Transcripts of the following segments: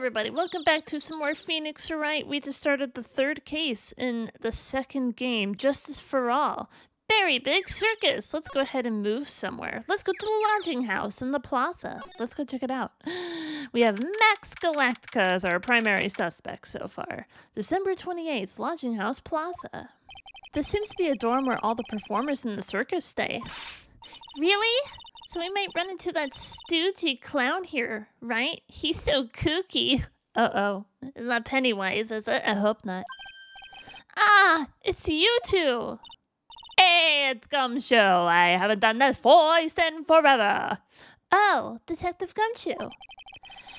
everybody, welcome back to some more Phoenix Wright. We just started the third case in the second game, Justice for All. Very big circus. Let's go ahead and move somewhere. Let's go to the lodging house in the plaza. Let's go check it out. We have Max Galactica as our primary suspect so far. December 28th, Lodging House Plaza. This seems to be a dorm where all the performers in the circus stay. Really? So we might run into that stoogey clown here, right? He's so kooky. Uh-oh. It's not Pennywise, is it? I hope not. Ah, it's you two. Hey, it's Gumshoe. I haven't done this voice in forever. Oh, Detective Gumshoe.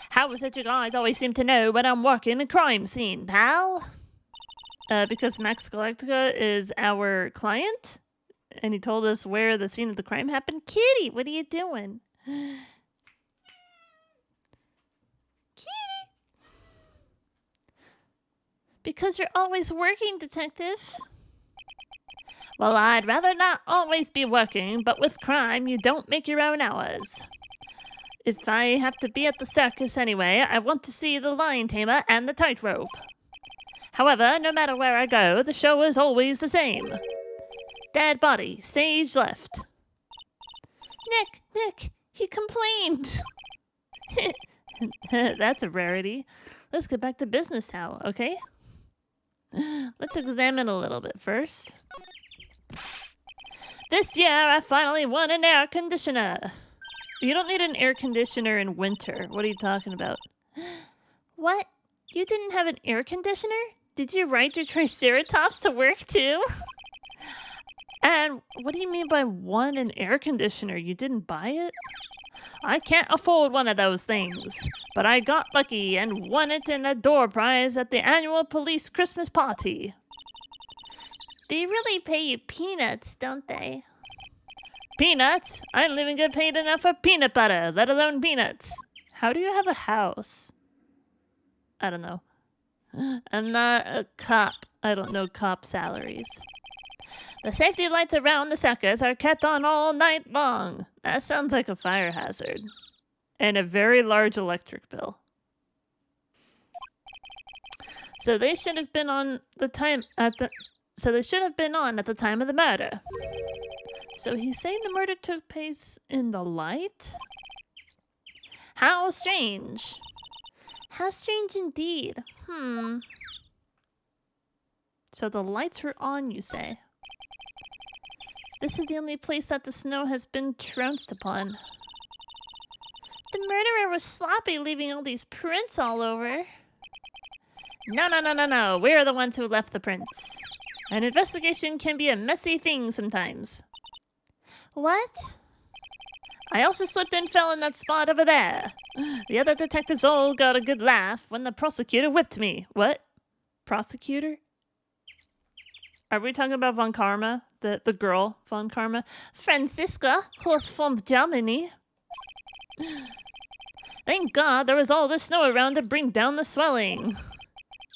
How is it you guys always seem to know when I'm working a crime scene, pal? Because Max Galactica is our client? And he told us where the scene of the crime happened. Kitty, what are you doing? Kitty. Because you're always working, Detective. Well, I'd rather not always be working, but with crime, you don't make your own hours. If I have to be at the circus anyway, I want to see the lion tamer and the tightrope. However, no matter where I go, the show is always the same. Dead body, stage left. Nick, he complained. That's a rarity. Let's get back to business now, okay? Let's examine a little bit first. This year, I finally won an air conditioner. You don't need an air conditioner in winter. What are you talking about? What? You didn't have an air conditioner? Did you ride your Triceratops to work too? And what do you mean by won an air conditioner? You didn't buy it? I can't afford one of those things, but I got lucky and won it in a door prize at the annual police Christmas party. They really pay you peanuts, don't they? Peanuts? I don't even get paid enough for peanut butter, let alone peanuts. How do you have a house? I don't know. I'm not a cop. I don't know cop salaries. The safety lights around the circus are kept on all night long. That sounds like a fire hazard. And a very large electric bill. So they should have been on at the time of the murder. So he's saying the murder took place in the light? How strange. How strange indeed. So the lights were on, you say? This is the only place that the snow has been trounced upon. The murderer was sloppy, leaving all these prints all over. No. We're the ones who left the prints. An investigation can be a messy thing sometimes. What? I also slipped and fell in that spot over there. The other detectives all got a good laugh when the prosecutor whipped me. What? Prosecutor? Are we talking about Von Karma? The girl, Von Karma? Franziska, who's from Germany. Thank God there was all this snow around to bring down the swelling.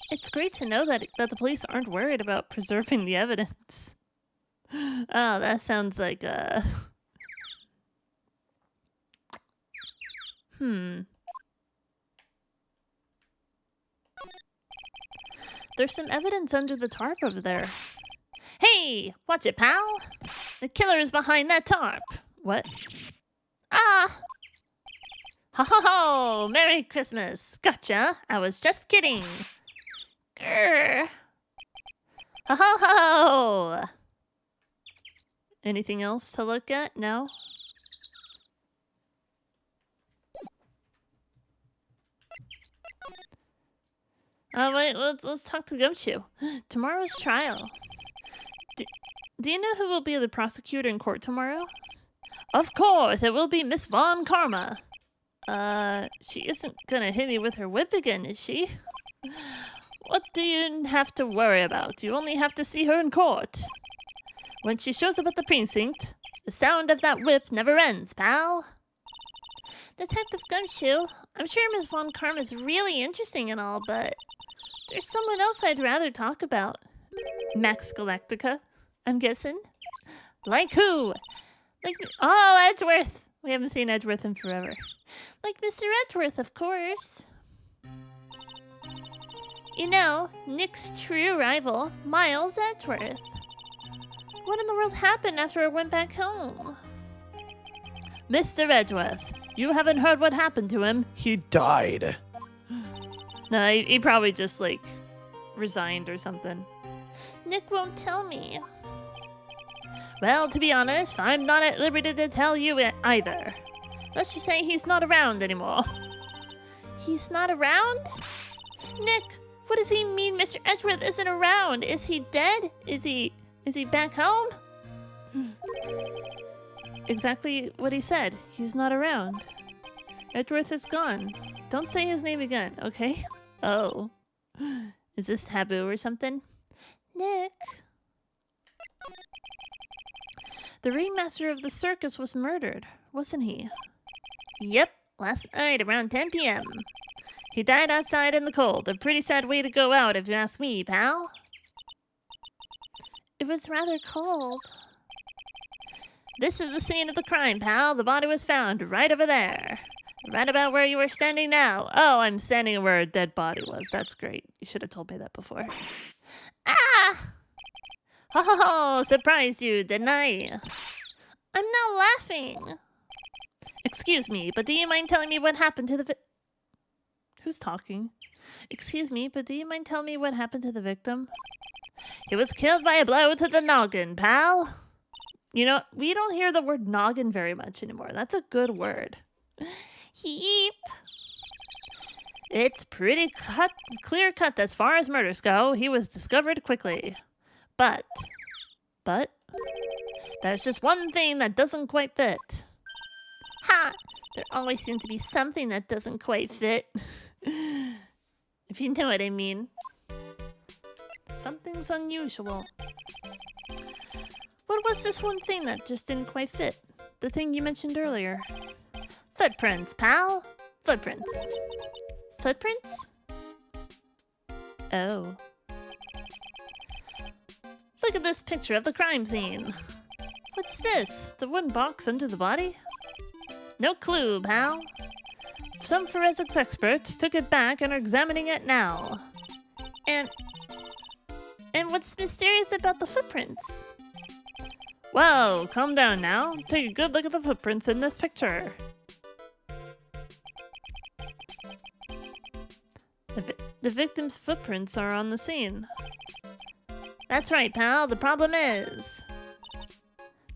It's great to know that the police aren't worried about preserving the evidence. Oh, that sounds like There's some evidence under the tarp over there. Hey, watch it, pal. The killer is behind that tarp. What? Ah! Ho ho ho! Merry Christmas. Gotcha. I was just kidding. Grr. Ho ho ho! Anything else to look at? No? Wait, let's talk to Gumshoe. Tomorrow's trial. Do you know who will be the prosecutor in court tomorrow? Of course, it will be Miss Von Karma. She isn't gonna hit me with her whip again, is she? What do you have to worry about? You only have to see her in court. When she shows up at the precinct, the sound of that whip never ends, pal. Detective Gumshoe, I'm sure Miss Von Karma is really interesting and all, but there's someone else I'd rather talk about. Max Galactica, I'm guessing. Like who? Edgeworth. We haven't seen Edgeworth in forever. Like Mr. Edgeworth, of course. You know, Nick's true rival, Miles Edgeworth. What in the world happened after I went back home? Mr. Edgeworth, you haven't heard what happened to him. He died. No, he probably just, like, resigned or something. Nick won't tell me. Well, to be honest, I'm not at liberty to tell you either. Let's just say he's not around anymore. He's not around? Nick, what does he mean Mr. Edgeworth isn't around? Is he dead? Is he back home? Exactly what he said. He's not around. Edgeworth is gone. Don't say his name again, okay? Oh. Is this taboo or something? Nick. The ringmaster of the circus was murdered, wasn't he? Yep, last night around 10 p.m. He died outside in the cold. A pretty sad way to go out, if you ask me, pal. It was rather cold. This is the scene of the crime, pal. The body was found right over there. Right about where you were standing now. Oh, I'm standing where a dead body was. That's great. You should have told me that before. Ah! Ho ho ho! Surprised you, didn't I? I'm not laughing. Excuse me, but do you mind telling me what happened to the Who's talking? Excuse me, but do you mind telling me what happened to the victim? He was killed by a blow to the noggin, pal. You know, we don't hear the word noggin very much anymore. That's a good word. Heap. It's pretty clear cut as far as murders go. He was discovered quickly. But, there's just one thing that doesn't quite fit. Ha! There always seems to be something that doesn't quite fit. If you know what I mean. Something's unusual. What was this one thing that just didn't quite fit? The thing you mentioned earlier. Footprints, pal. Footprints. Footprints? Oh. Look at this picture of the crime scene. What's this? The wooden box under the body? No clue, pal. Some forensics experts took it back and are examining it now. And what's mysterious about the footprints? Well, calm down now. Take a good look at the footprints in this picture. The victim's footprints are on the scene. That's right, pal. The problem is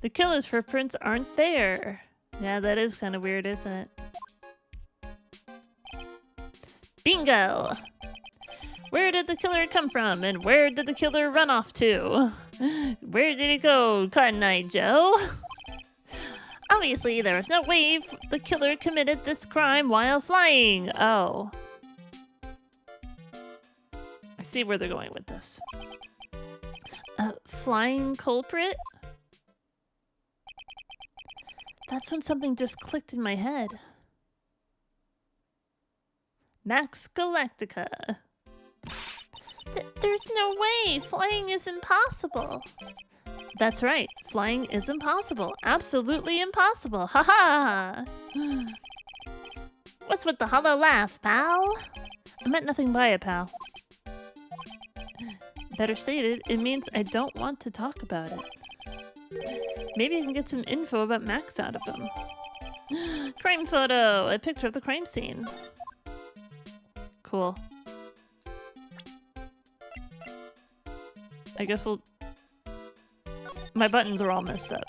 the killer's footprints aren't there. Yeah, that is kind of weird, isn't it? Bingo! Where did the killer come from, and where did the killer run off to? Where did he go, Cotton Eye Joe? Obviously, there was no way The killer committed this crime while flying. Oh. I see where they're going with this. A flying culprit? That's when something just clicked in my head. Max Galactica. There's no way! Flying is impossible! That's right. Flying is impossible. Absolutely impossible. Ha ha! What's with the hollow laugh, pal? I meant nothing by it, pal. Better stated, it means I don't want to talk about it. Maybe I can get some info about Max out of him. Crime photo! A picture of the crime scene. Cool. I guess we'll... My buttons are all messed up.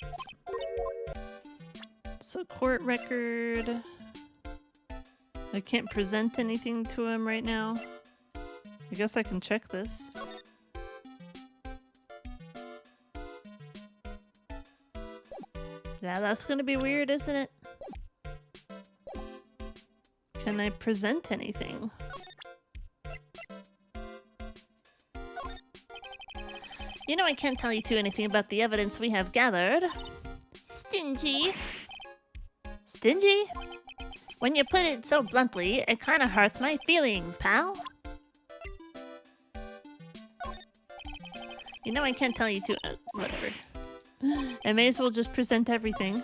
So court record... I can't present anything to him right now. I guess I can check this. Yeah, that's gonna be weird, isn't it? Can I present anything? You know I can't tell you two anything about the evidence we have gathered. Stingy. Stingy? When you put it so bluntly, it kind of hurts my feelings, pal. You know I can't tell you two... whatever. I may as well just present everything.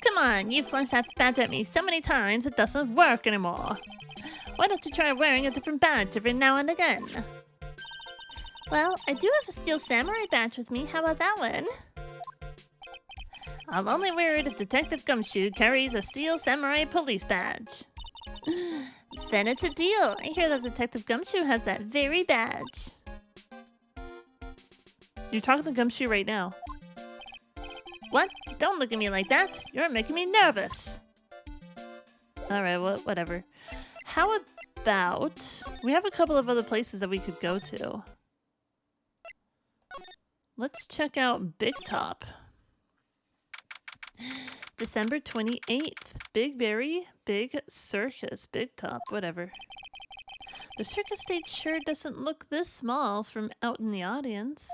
Come on, you flunks have badgered at me so many times it doesn't work anymore. Why don't you try wearing a different badge every now and again? Well, I do have a steel samurai badge with me. How about that one? I'll only wear it if Detective Gumshoe carries a steel samurai police badge. Then it's a deal. I hear that Detective Gumshoe has that very badge. You're talking to Gumshoe right now. What? Don't look at me like that. You're making me nervous. Alright, well, whatever. How about... We have a couple of other places that we could go to. Let's check out Big Top. December 28th. Big Berry, Big Circus, Big Top, whatever. The circus stage sure doesn't look this small from out in the audience.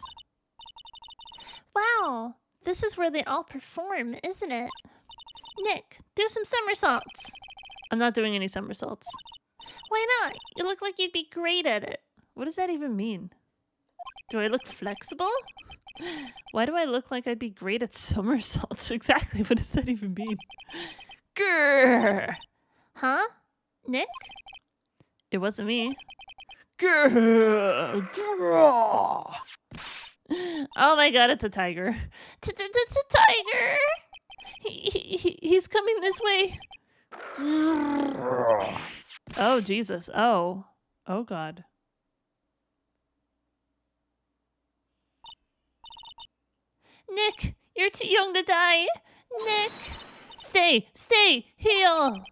Wow, this is where they all perform, isn't it? Nick, do some somersaults. I'm not doing any somersaults. Why not? You look like you'd be great at it. What does that even mean? Do I look flexible? Why do I look like I'd be great at somersaults? Exactly, what does that even mean? Grrr! Huh? Nick? It wasn't me. Grrr! Grrr! Oh my god, it's a tiger. It's a tiger! He's coming this way. Oh, Jesus. Oh. Oh, God. Nick, you're too young to die. Nick. Stay, heal.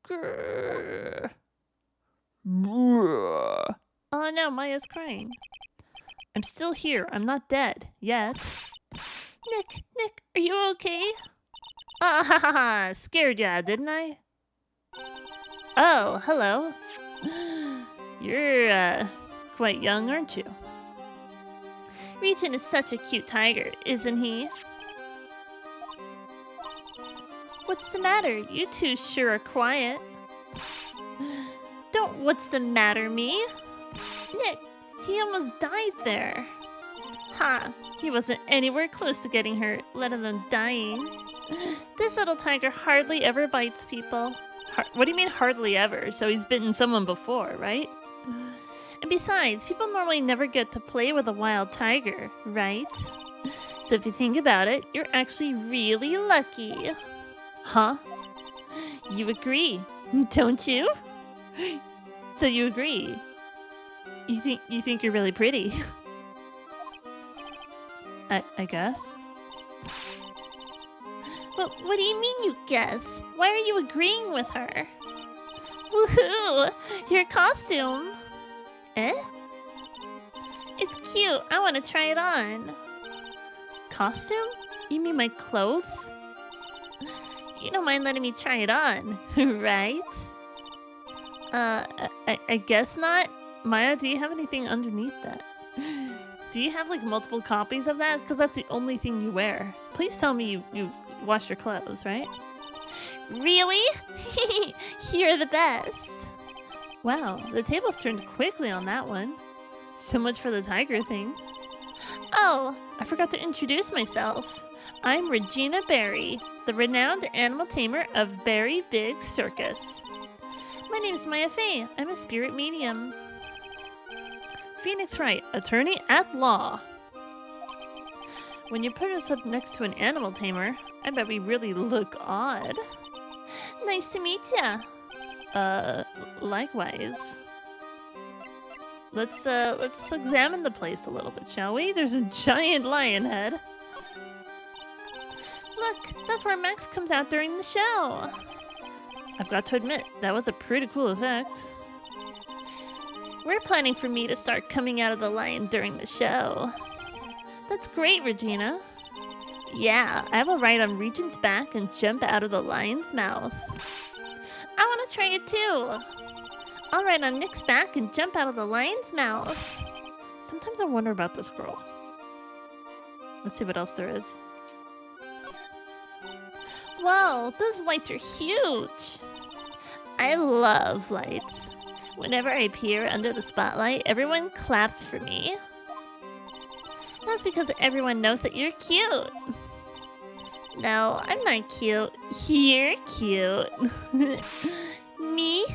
Grrr. Oh no, Maya's crying. I'm still here. I'm not dead yet. Nick, are you okay? Ah ha ha ha! Scared ya, didn't I? Oh, hello. You're quite young, aren't you? Ryujin is such a cute tiger, isn't he? What's the matter? You two sure are quiet. Don't what's the matter me? Nick, he almost died there. Ha, he wasn't anywhere close to getting hurt, let alone dying. This little tiger hardly ever bites people. What do you mean hardly ever? So he's bitten someone before, right? And besides, people normally never get to play with a wild tiger, right? So if you think about it, you're actually really lucky. Huh? You agree, don't you? So you agree? You think you're really pretty? I guess. But what do you mean you guess? Why are you agreeing with her? Woohoo! Your costume! Eh? It's cute. I want to try it on. Costume? You mean my clothes? You don't mind letting me try it on, right? I guess not. Maya, do you have anything underneath that? Do you have like multiple copies of that? Because that's the only thing you wear. Please tell me you wash your clothes, right? Really? You're the best. Wow, the tables turned quickly on that one. So much for the tiger thing. Oh, I forgot to introduce myself. I'm Regina Berry, the renowned animal tamer of Berry Big Circus. My name is Maya Fey. I'm a spirit medium. Phoenix Wright, attorney at law. When you put us up next to an animal tamer, I bet we really look odd. Nice to meet ya. Likewise. Let's examine the place a little bit, shall we? There's a giant lion head. Look, that's where Max comes out during the show. I've got to admit, that was a pretty cool effect. We're planning for me to start coming out of the lion during the show. That's great, Regina. Yeah, I will ride on Regent's back and jump out of the lion's mouth. I want to try it too. I'll ride on Nick's back and jump out of the lion's mouth. Sometimes I wonder about this girl. Let's see what else there is. Whoa, those lights are huge. I love lights. Whenever I appear under the spotlight, everyone claps for me. That's because everyone knows that you're cute. No, I'm not cute. You're cute. Me?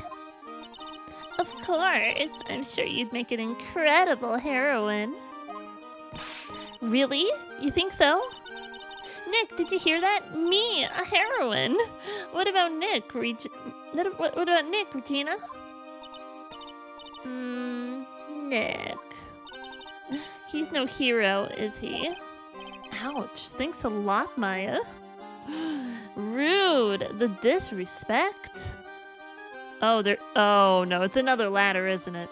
Of course. I'm sure you'd make an incredible heroine. Really? You think so? Nick, did you hear that? Me, a heroine. What about Nick, what about Nick, Regina? Nick. He's no hero, is he? Ouch. Thanks a lot, Maya. Rude. The disrespect. Oh, no, it's another ladder, isn't it?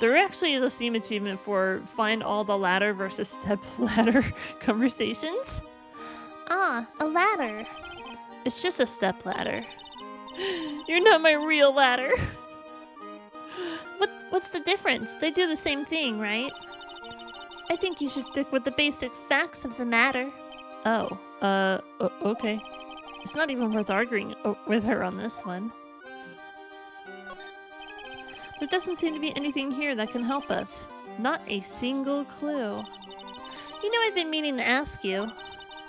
There actually is a Steam achievement for find all the ladder versus step ladder conversations. Ah, a ladder. It's just a step ladder. You're not my real ladder. What's the difference? They do the same thing, right? I think you should stick with the basic facts of the matter. Oh, okay. It's not even worth arguing with her on this one. There doesn't seem to be anything here that can help us. Not a single clue. You know, I've been meaning to ask you.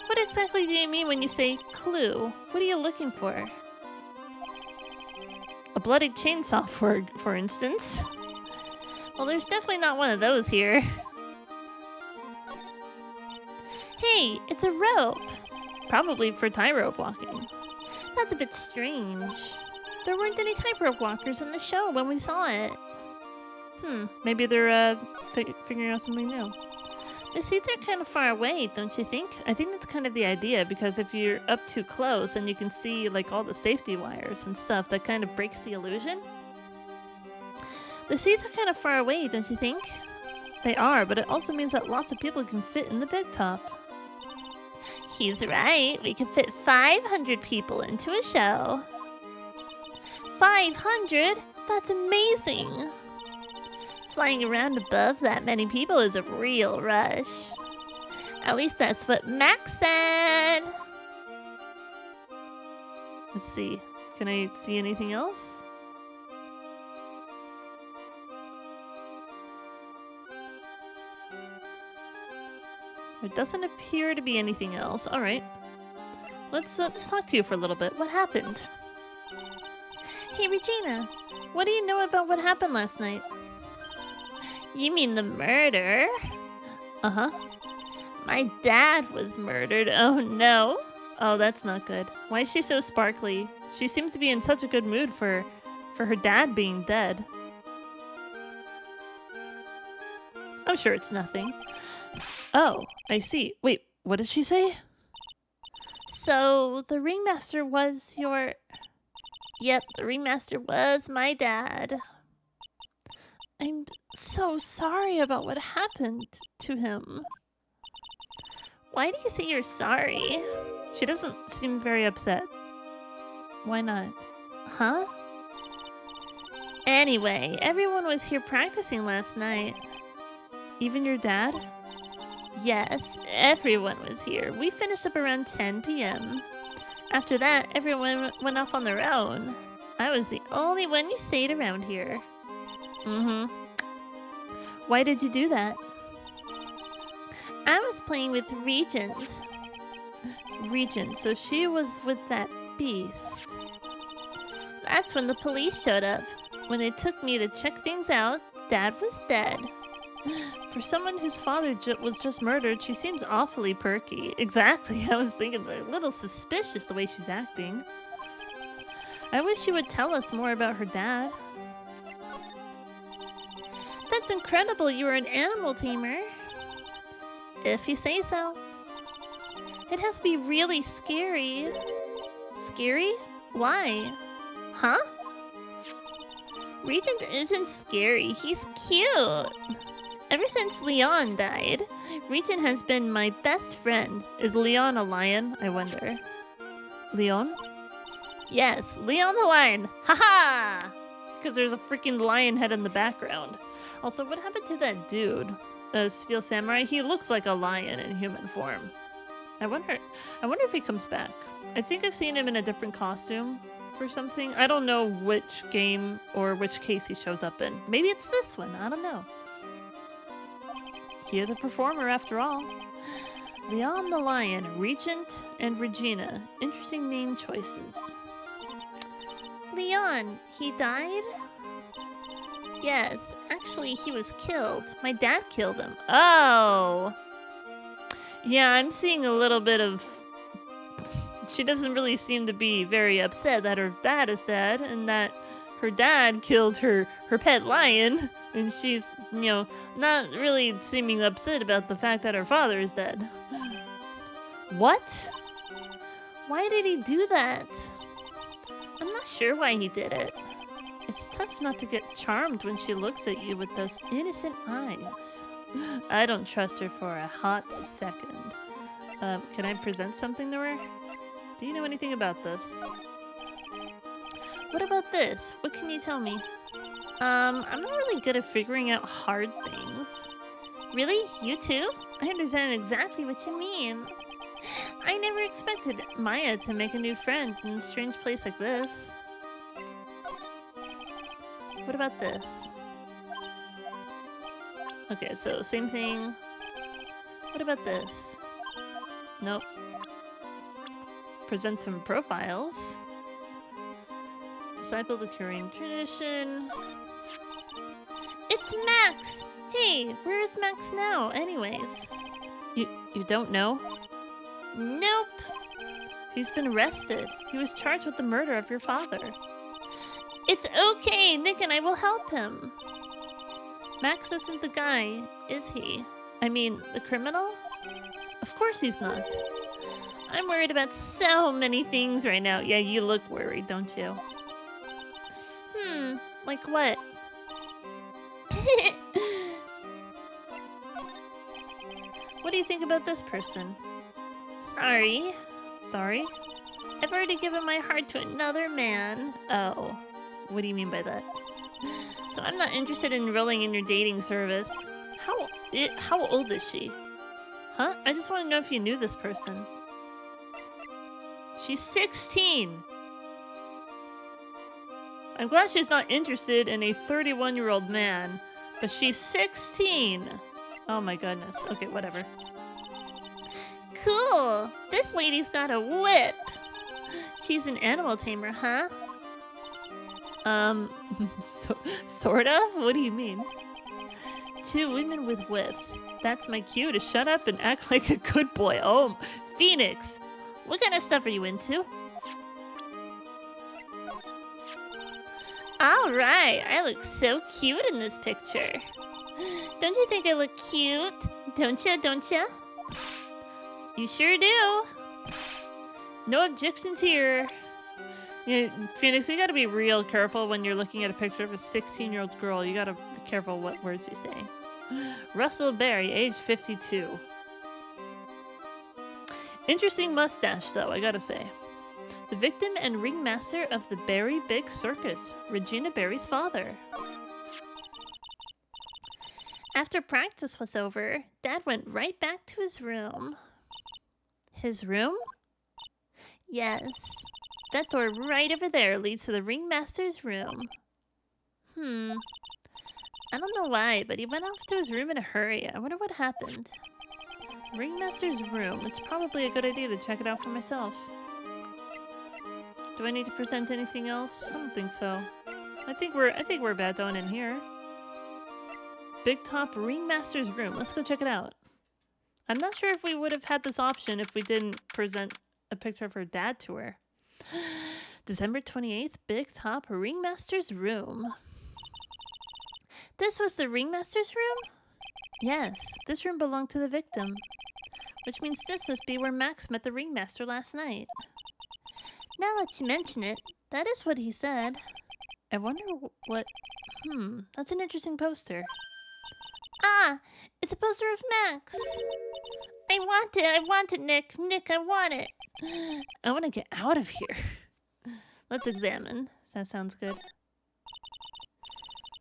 What exactly do you mean when you say clue? What are you looking for? A bloody chainsaw, for instance. Well, there's definitely not one of those here. Hey, it's a rope. Probably for tightrope walking. That's a bit strange. There weren't any tightrope walkers in the show when we saw it. Maybe they're figuring out something new. The seats are kind of far away, don't you think? I think that's kind of the idea, because if you're up too close and you can see like all the safety wires and stuff, that kind of breaks the illusion. The seats are kind of far away, don't you think? They are, but it also means that lots of people can fit in the big top. He's right. We can fit 500 people into a show. 500? That's amazing. Flying around above that many people is a real rush. At least that's what Max said. Let's see. Can I see anything else? There doesn't appear to be anything else. All right. Let's talk to you for a little bit. What happened? Hey, Regina. What do you know about what happened last night? You mean the murder? Uh-huh. My dad was murdered. Oh, no. Oh, that's not good. Why is she so sparkly? She seems to be in such a good mood for her dad being dead. I'm sure it's nothing. Oh, I see. Wait, what did she say? So, the ringmaster was your... Yep, the ringmaster was my dad. I'm so sorry about what happened to him. Why do you say you're sorry? She doesn't seem very upset. Why not? Huh? Anyway, everyone was here practicing last night. Even your dad? Yes, everyone was here. We finished up around 10 p.m. After that, everyone went off on their own. I was the only one who stayed around here. Why did you do that? I was playing with Regent. Regent, so she was with that beast. That's when the police showed up. When they took me to check things out, Dad was dead. For someone whose father was just murdered, she seems awfully perky. Exactly, I was thinking a little suspicious the way she's acting. I wish she would tell us more about her dad. That's incredible, you were an animal tamer. If you say so. It has to be really scary. Scary? Why? Huh? Regent isn't scary, he's cute. Ever since Leon died, Regent has been my best friend. Is Leon a lion, I wonder? Leon? Yes, Leon the lion. Haha! Because there's a freaking lion head in the background. Also, what happened to that dude? Steel Samurai? He looks like a lion in human form. I wonder if he comes back. I think I've seen him in a different costume for something. I don't know which game or which case he shows up in. Maybe it's this one. I don't know. He is a performer after all. Leon the Lion, Regent, and Regina. Interesting name choices. Leon, he died? Yes, actually, he was killed. My dad killed him. Oh! Yeah, I'm seeing a little bit of... She doesn't really seem to be very upset that her dad is dead and that her dad killed her pet lion. And she's, you know, not really seeming upset about the fact that her father is dead. What? Why did he do that? I'm not sure why he did it. It's tough not to get charmed when she looks at you with those innocent eyes. I don't trust her for a hot second. Can I present something to her? Do you know anything about this? What about this? What can you tell me? I'm not really good at figuring out hard things. Really? You too? I understand exactly what you mean. I never expected Maya to make a new friend in a strange place like this. What about this? Okay, so same thing. What about this? Nope. Present some profiles. Disciple the Korean tradition. It's Max! Hey, where is Max now, anyways? You don't know? Nope. He's been arrested. He was charged with the murder of your father. It's okay, Nick and I will help him. Max isn't the guy, is he? I mean, the criminal? Of course he's not. I'm worried about so many things right now. Yeah, you look worried, don't you? Like what? What do you think about this person? Sorry. Sorry? I've already given my heart to another man. Oh. What do you mean by that? So I'm not interested in enrolling in your dating service. How old is she? Huh? I just want to know if you knew this person. She's 16! I'm glad she's not interested in a 31-year-old man, but she's 16! Oh my goodness. Okay, whatever. Cool! This lady's got a whip! She's an animal tamer, huh? Sort of? What do you mean? 2 women with whips. That's my cue to shut up and act like a good boy. Oh, Phoenix! What kind of stuff are you into? Alright, I look so cute in this picture. Don't you think I look cute? Don't ya? You sure do. No objections here. You know, Phoenix, you gotta be real careful when you're looking at a picture of a 16-year-old girl. You gotta be careful what words you say. Russell Berry, age 52. Interesting mustache, though, I gotta say. The victim and ringmaster of the Berry Big Circus, Regina Berry's father. After practice was over, Dad went right back to his room. His room? Yes. That door right over there leads to the ringmaster's room. I don't know why, but he went off to his room in a hurry. I wonder what happened. Ringmaster's room. It's probably a good idea to check it out for myself. Do I need to present anything else? I don't think so. I think we're about done in here. Big Top Ringmaster's room. Let's go check it out. I'm not sure if we would have had this option if we didn't present a picture of her dad to her. December 28th, Big Top Ringmaster's room. This was the ringmaster's room? Yes, this room belonged to the victim, which means this must be where Max met the ringmaster last night. Now that you mention it, that is what he said. I wonder what... that's an interesting poster. Ah, it's a poster of Max. I want it, Nick. Nick, I want it. I want to get out of here. Let's examine. That sounds good.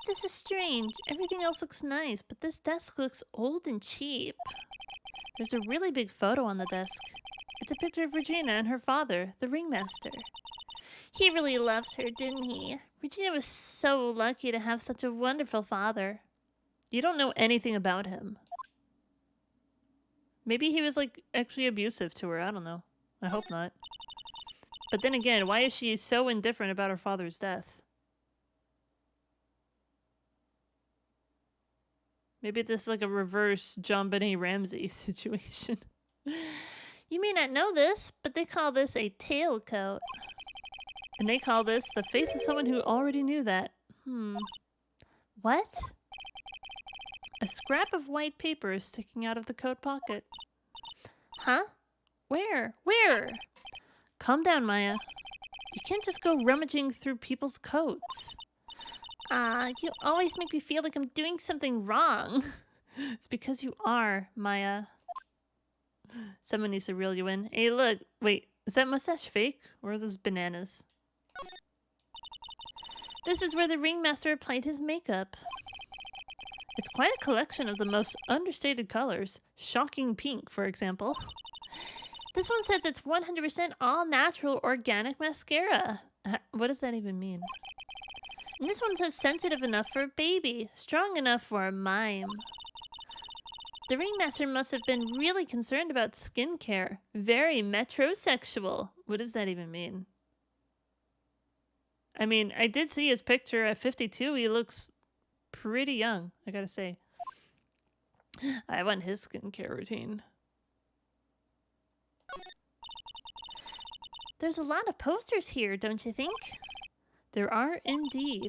This is strange. Everything else looks nice, but this desk looks old and cheap. There's a really big photo on the desk. It's a picture of Regina and her father, the ringmaster. He really loved her, didn't he? Regina was so lucky to have such a wonderful father. You don't know anything about him. Maybe he was, like, actually abusive to her. I don't know. I hope not. But then again, why is she so indifferent about her father's death? Maybe this is like a reverse John Benet Ramsey situation. You may not know this, but they call this a tailcoat. And they call this the face of someone who already knew that. What? A scrap of white paper is sticking out of the coat pocket. Huh? Where? Where? Calm down, Maya. You can't just go rummaging through people's coats. You always make me feel like I'm doing something wrong. It's because you are, Maya. Someone needs to reel you in. Hey, look. Wait, is that mustache fake? Or are those bananas? This is where the ringmaster applied his makeup. It's quite a collection of the most understated colors. Shocking pink, for example. This one says it's 100% all-natural organic mascara. What does that even mean? And this one says sensitive enough for a baby, strong enough for a mime. The ringmaster must have been really concerned about skincare. Very metrosexual. What does that even mean? I mean, I did see his picture at 52. He looks pretty young, I gotta say. I want his skincare routine. There's a lot of posters here, don't you think? There are indeed.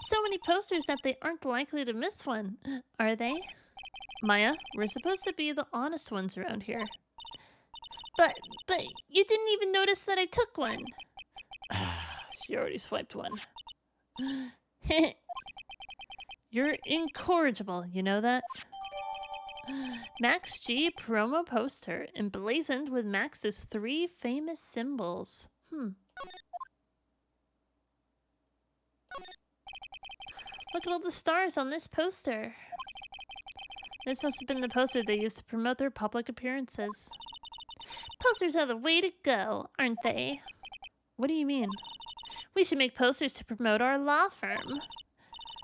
So many posters that they aren't likely to miss one, are they? Maya, we're supposed to be the honest ones around here. But you didn't even notice that I took one. She already swiped one. You're incorrigible, you know that? Max G promo poster, emblazoned with Max's 3 famous symbols. Look at all the stars on this poster. This must have been the poster they used to promote their public appearances. Posters are the way to go, aren't they? What do you mean? We should make posters to promote our law firm.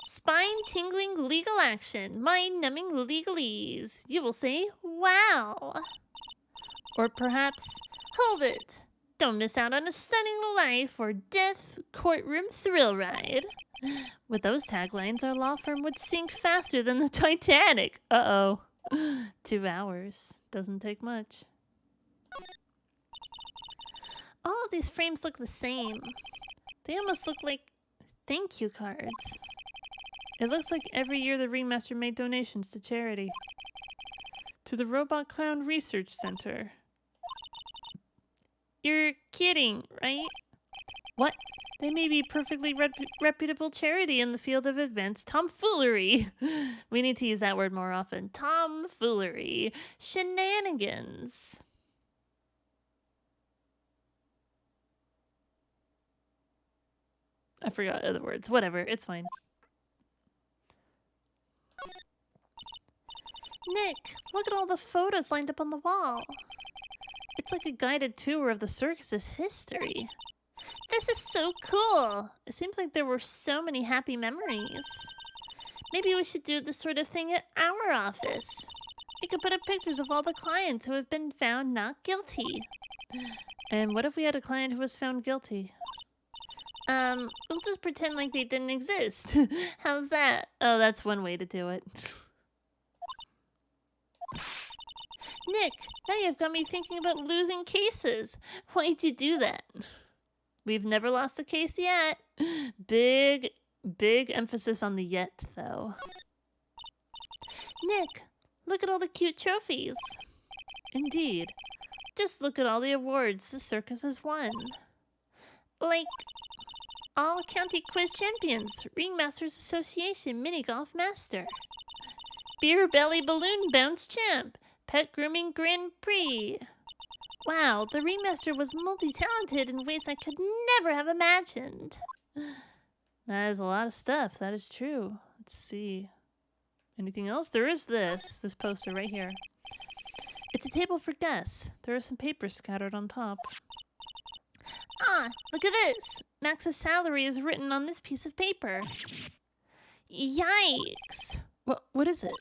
Spine-tingling legal action, mind-numbing legalese. You will say, wow. Or perhaps, hold it. Don't miss out on a stunning life or death courtroom thrill ride. With those taglines, our law firm would sink faster than the Titanic. Uh-oh. 2 hours. Doesn't take much. All of these frames look the same. They almost look like thank you cards. It looks like every year the ringmaster made donations to charity. To the Robot Clown Research Center. You're kidding, right? What? They may be perfectly reputable charity in the field of advanced tomfoolery. We need to use that word more often. Tomfoolery. Shenanigans. I forgot other words. Whatever, it's fine. Nick, look at all the photos lined up on the wall. It's like a guided tour of the circus's history. This is so cool. It seems like there were so many happy memories. Maybe we should do this sort of thing at our office. We could put up pictures of all the clients who have been found not guilty. And what if we had a client who was found guilty? We'll just pretend like they didn't exist. How's that? Oh, that's one way to do it. Nick, now you've got me thinking about losing cases. Why'd you do that? We've never lost a case yet. Big emphasis on the yet, though. Nick, look at all the cute trophies. Indeed. Just look at all the awards the circus has won. Like, all county quiz champions, Ringmasters Association mini golf master, beer belly balloon bounce champ, pet grooming Grand Prix. Wow, the ringmaster was multi-talented in ways I could never have imagined. That is a lot of stuff. That is true. Let's see. Anything else? There is this poster right here. It's a table for guests. There are some papers scattered on top. Ah, look at this. Max's salary is written on this piece of paper. Yikes. What is it?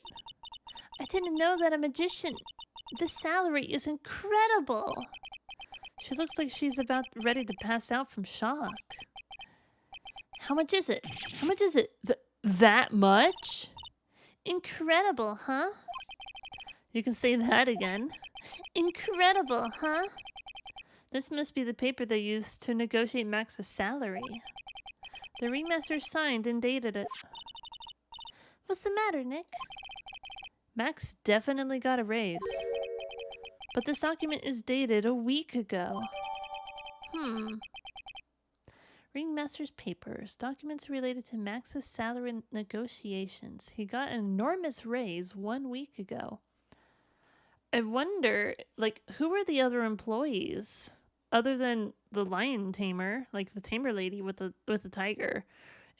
I didn't know that a magician... This salary is incredible. She looks like she's about ready to pass out from shock. How much is it? How much is it? That much? Incredible, huh? You can say that again. Incredible, huh? This must be the paper they used to negotiate Max's salary. The ringmaster signed and dated it. What's the matter, Nick? Max definitely got a raise. But this document is dated a week ago. Ringmaster's papers. Documents related to Max's salary negotiations. He got an enormous raise 1 week ago. I wonder, like, who are the other employees other than the lion tamer, like the tamer lady with the tiger?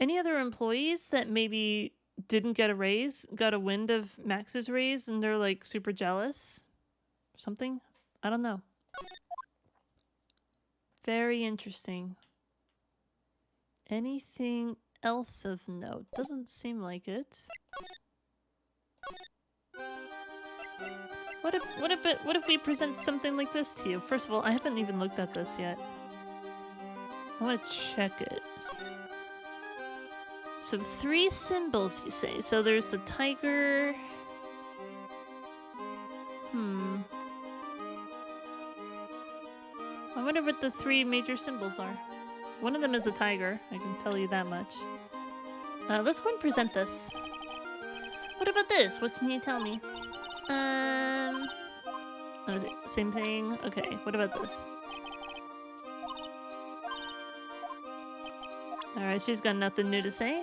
Any other employees that maybe didn't get a raise, got a wind of Max's raise, and they're like super jealous? Something? I don't know. Very interesting. Anything else of note? Doesn't seem like it. What if we present something like this to you? First of all, I haven't even looked at this yet. I want to check it. So 3 symbols, you say. So there's the tiger. I wonder what the 3 major symbols are. One of them is a tiger. I can tell you that much. Let's go and present this. What about this? What can you tell me? Same thing. Okay, what about this? Alright, she's got nothing new to say.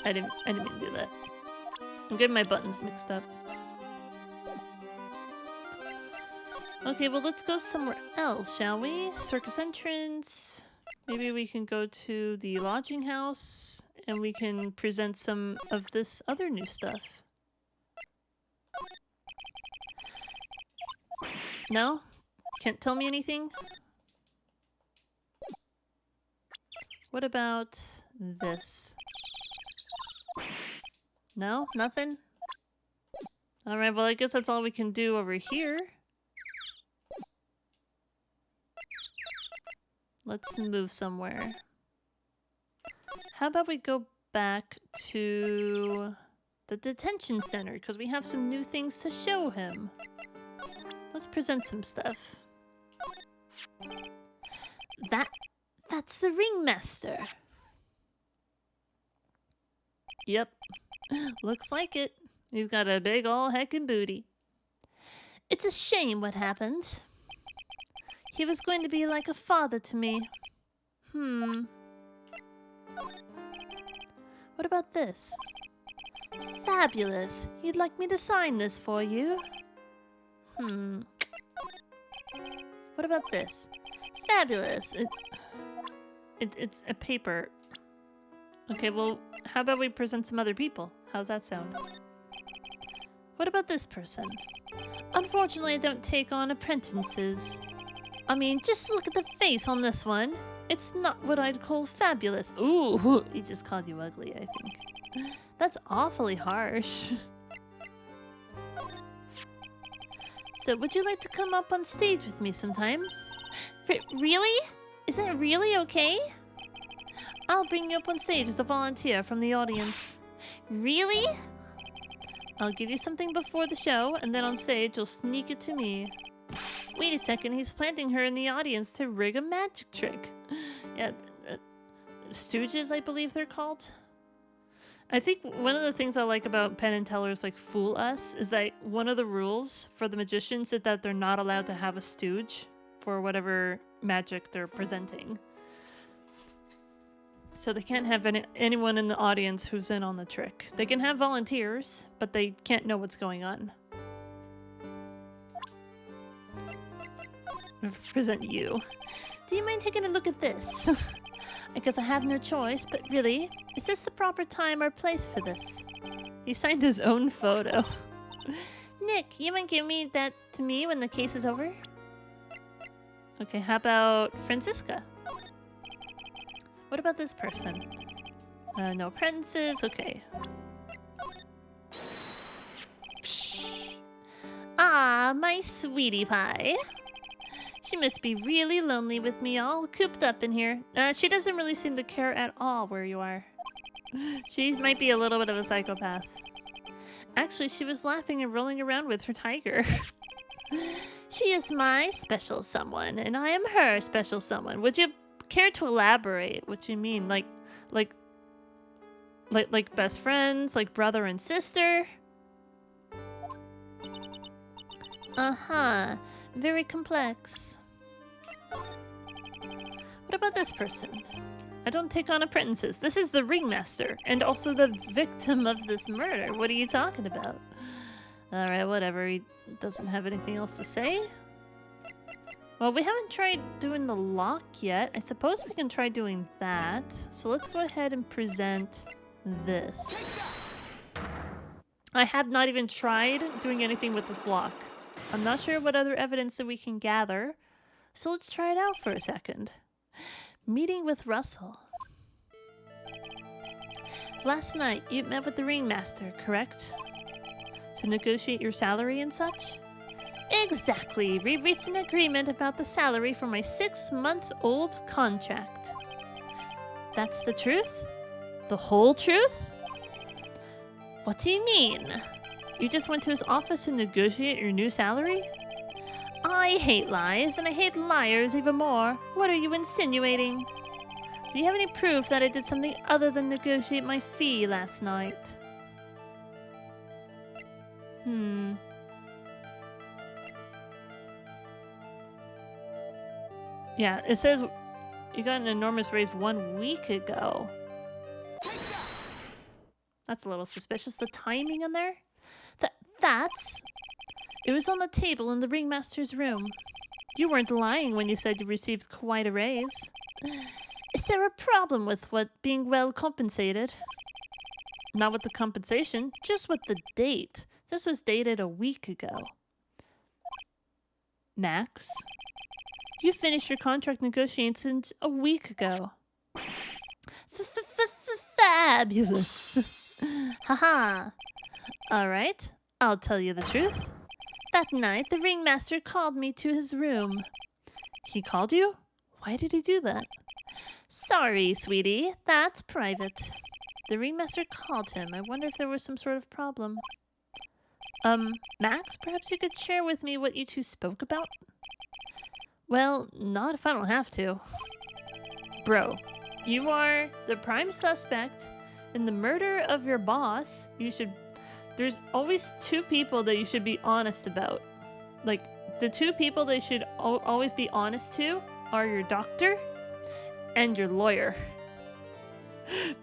I didn't mean to do that. I'm getting my buttons mixed up. Okay, well, let's go somewhere else, shall we? Circus entrance. Maybe we can go to the lodging house and we can present some of this other new stuff. No? Can't tell me anything? What about this? No? Nothing? Alright, well, I guess that's all we can do over here. Let's move somewhere. How about we go back to the detention center, because we have some new things to show him. Let's present some stuff. That's the ringmaster. Yep. Looks like it. He's got a big ol' heckin' booty. It's a shame what happened. He was going to be like a father to me. What about this? Fabulous. You'd like me to sign this for you? What about this? Fabulous. It's a paper. Okay, well, how about we present some other people? How's that sound? What about this person? Unfortunately, I don't take on apprentices. I mean, just look at the face on this one. It's not what I'd call fabulous. Ooh, he just called you ugly, I think. That's awfully harsh. So, would you like to come up on stage with me sometime? Really? Is that really okay? I'll bring you up on stage as a volunteer from the audience. Really? I'll give you something before the show, and then on stage you'll sneak it to me. Wait a second, he's planting her in the audience to rig a magic trick. Yeah, Stooges, I believe they're called. I think one of the things I like about Penn and Teller's like Fool Us is that one of the rules for the magicians is that they're not allowed to have a stooge for whatever magic they're presenting. So they can't have anyone in the audience who's in on the trick. They can have volunteers, but they can't know what's going on. Present you. Do you mind taking a look at this? I guess I have no choice, but really, is this the proper time or place for this? He signed his own photo. Nick, you mind giving me that to me when the case is over? Okay, how about Francisca? What about this person? No apprentices, okay. Ah, my sweetie pie. She must be really lonely with me all cooped up in here. She doesn't really seem to care at all where you are. She might be a little bit of a psychopath. Actually, she was laughing and rolling around with her tiger. She is my special someone, and I am her special someone. Would you care to elaborate what you mean? Like best friends, like brother and sister? Uh-huh. Very complex. What about this person? I don't take on apprentices. This is the ringmaster, and also the victim of this murder. What are you talking about? Alright, whatever. He doesn't have anything else to say. Well, we haven't tried doing the lock yet. I suppose we can try doing that. So let's go ahead and present this. I have not even tried doing anything with this lock. I'm not sure what other evidence that we can gather. So let's try it out for a second. Meeting with Russell. Last night, you met with the ringmaster, correct? To negotiate your salary and such? Exactly. We reached an agreement about the salary for my 6-month-old contract. That's the truth? The whole truth? What do you mean? You just went to his office to negotiate your new salary? I hate lies, and I hate liars even more. What are you insinuating? Do you have any proof that I did something other than negotiate my fee last night? Yeah, it says you got an enormous raise 1 week ago. That's a little suspicious. The timing in there? That's... It was on the table in the ringmaster's room. You weren't lying when you said you received quite a raise. Is there a problem with being well compensated? Not with the compensation, just with the date. This was dated a week ago. Max, you finished your contract negotiations a week ago. Fabulous. Haha. All right, I'll tell you the truth. That night, the ringmaster called me to his room. He called you? Why did he do that? Sorry, sweetie. That's private. The ringmaster called him. I wonder if there was some sort of problem. Max, perhaps you could share with me what you two spoke about? Well, not if I don't have to. Bro, you are the prime suspect in the murder of your boss. There's always 2 people that you should be honest about. Like, the 2 people that you should always be honest to are your doctor and your lawyer.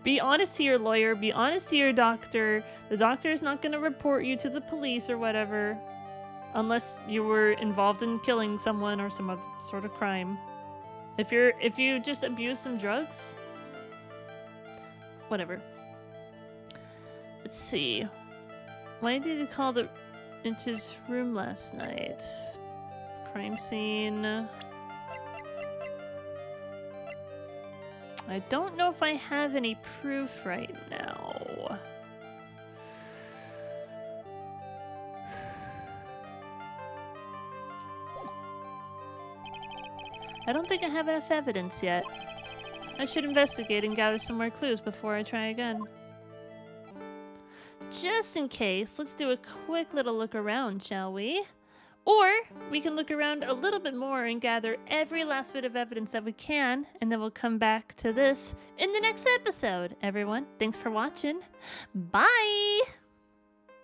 Be honest to your lawyer, be honest to your doctor. The doctor is not going to report you to the police or whatever unless you were involved in killing someone or some other sort of crime. If you just abuse some drugs, whatever. Let's see. Why did he call into his room last night? Crime scene. I don't know if I have any proof right now. I don't think I have enough evidence yet. I should investigate and gather some more clues before I try again. Just in case, let's do a quick little look around, shall we? Or we can look around a little bit more and gather every last bit of evidence that we can, and then we'll come back to this in the next episode. Everyone, thanks for watching. Bye!